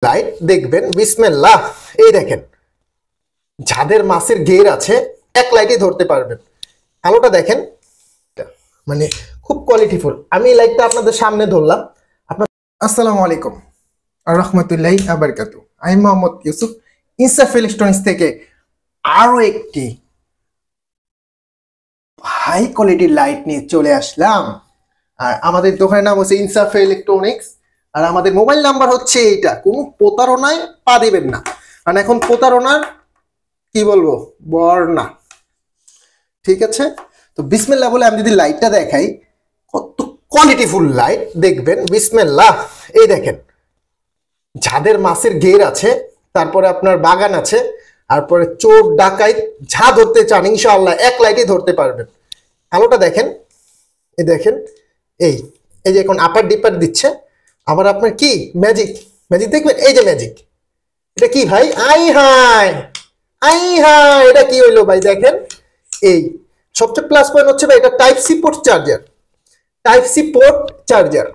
Light দেখবেন বিসমিল্লাহ। এই দেখেন, যাদের মাছের গের আছে এক লাইটে ধরতে পারবেন। আলোটা দেখেন, মানে খুব কোয়ালিটিফুল। আমি এই লাইটটা আপনাদের সামনে ধরলাম। আসসালামু আলাইকুম আর রহমতুল্লাহি ওয়া বারাকাতুহু। আমি মোহাম্মদ ইউসুফ, ইনসাফ ইলেকট্রনিক্স থেকে আরো একটি হাই কোয়ালিটির লাইট নিয়ে চলে আসলাম। আর আমাদের দোকানের নাম হচ্ছে ইনসাফ ইলেকট্রনিক্স। আর আমাদের মোবাইল নাম্বার হচ্ছে এইটা। কোনো প্রতারণায় পা দিবেন না, কারণ এখন প্রতারণার কি বলবো বর্ণা। ঠিক আছে, তো বিসমিল্লাহ বলে আমি যদি লাইটটা দেখাই, কত কোয়ালিটিফুল লাইট দেখবেন বিসমিল্লাহ। এই দেখেন, যাদের মাছের গের আছে, তারপরে আপনার বাগান আছে, তারপরে চোর ডাকাইত যা ধরতে চান ইনশাআল্লাহ এক লাইটে ধরতে পারবেন। আলোটা দেখেন, এই দেখেন, এই এই যে এখন আপার ডিপার দিচ্ছে। আবার আপনার কি ম্যাজিক ম্যাজিক দেখবেন, এই যে ম্যাজিক। এটা কি ভাই? আই হাই আই হাই, এটা কি হইলো ভাই? দেখেন, এই সবচেয়ে প্লাস পয়েন্ট হচ্ছে ভাই, এটা type C port charger, type C port charger.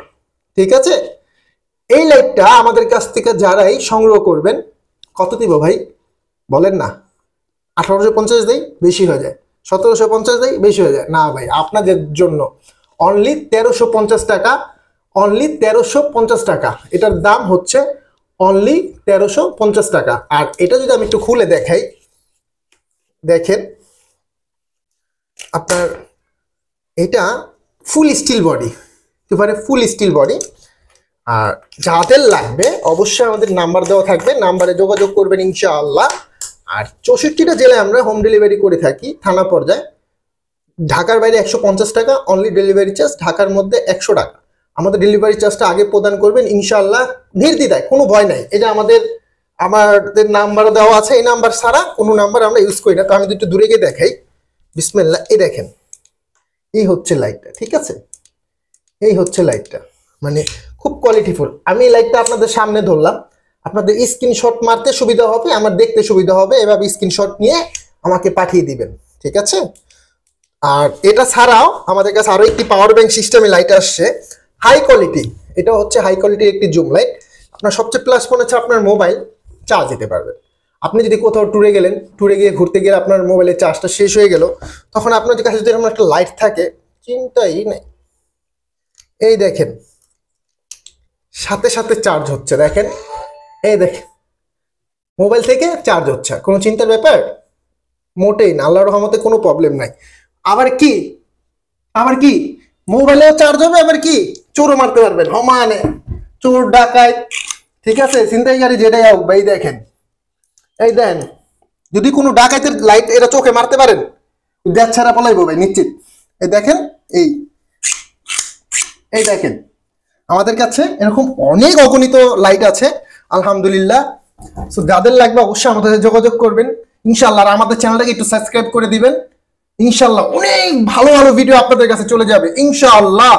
ঠিক আছে, এই লাইটটা আমাদের কাছ থেকে যারাই সংগ্রহ করবেন, কত দিব ভাই বলেন না? 1850 দেই, বেশি হয়ে যায়। 1750 দেই, বেশি হয়ে যায় না ভাই। আপনাদের জন্য অনলি 1350 টাকা, অনলি 1350 টাকা। এটার দাম হচ্ছে অনলি 1350 টাকা। আর এটা যদি আমি একটু খুলে দেখাই, দেখেন আপনার এটা ফুল স্টিল বডি, একেবারে ফুল স্টিল বডি। আর যাদের লাগবে অবশ্যই আমাদের নাম্বার দেওয়া থাকবে, নাম্বারে যোগাযোগ করবেন ইনশাআল্লাহ। আর 64টা জেলায় আমরা হোম ডেলিভারি করে থাকি, থানা পর্যায়ে। ঢাকার বাইরে 150 টাকা অনলি ডেলিভারি চার্জ, ঢাকার মধ্যে 100 টাকা। আমাদের ডেলিভারি চার্জটা আগে প্রদান করবেন ইনশাআল্লাহ, নির্দ্বিধায়, কোনো ভয় নাই। এটা আমাদের নাম্বার দেওয়া আছে, এই নাম্বার ছাড়া কোনো নাম্বার আমরা ইউজ করি না। তো আমি একটু দূরে গিয়ে দেখাই বিসমিল্লাহ। এই দেখেন, এই হচ্ছে লাইটটা। ঠিক আছে, এই হচ্ছে লাইটটা, মানে খুব কোয়ালিটিফুল। আমি এই লাইটটা আপনাদের সামনে ধরলাম, আপনাদের স্ক্রিনশট মারতে সুবিধা হবে, আমার দেখতে সুবিধা হবে। এভাবে স্ক্রিনশট নিয়ে আমাকে পাঠিয়ে দিবেন। ঠিক আছে, আর এটা ছাড়াও আমাদের কাছে আরো একটি পাওয়ার ব্যাংক সিস্টেমে লাইট আসছে, হাই কোয়ালিটি। এটা হচ্ছে হাই কোয়ালিটির একটি জুম লাইট। আপনার সবচেয়ে প্লাস পয়েন্ট হচ্ছে আপনার মোবাইল চার্জ দিতে পারবেন। আপনি যদি কোথাও ট্যুরে গেলেন, ট্যুরে গিয়ে ঘুরতে গিয়ে আপনার মোবাইলের চার্জটা শেষ হয়ে গেল, তখন আপনার কাছে যদি এরকম একটা লাইট থাকে, চিন্তাই নেই। এই দেখেন, সাথে সাথে চার্জ হচ্ছে। দেখেন, এই দেখেন, মোবাইল থেকে চার্জ হচ্ছে, কোনো চিন্তার ব্যাপার মোটেই না। আল্লাহর রহমতে কোনো প্রবলেম নাই। আবার কি আবার কি মোবাইলেও চার্জ হবে, আবার কি চোরও মারতে পারবেন সমানে, চোর ডাকায়। ঠিক আছে, ছিনতাইকারী যেটাই হোক ভাই। দেখেন, এই দেন, যদি কোনো ডাকাইতের লাইট এটা চোখে মারতে পারেন, দেখ ছাড়া পলাইবো ভাই নিশ্চিত। এই দেখেন, এই এই দেখেন, আমাদের কাছে এরকম অনেক অগণিত লাইট আছে আলহামদুলিল্লাহ। সো যাদের লাগবে অবশ্যই আমাদের সাথে যোগাযোগ করবেন ইনশাআল্লাহ। আর আমাদের চ্যানেলটাকে একটু সাবস্ক্রাইব করে দিবেন ইনশাআল্লাহ। অনেক ভালো ভালো ভিডিও আপনাদের কাছে চলে যাবে ইনশাআল্লাহ।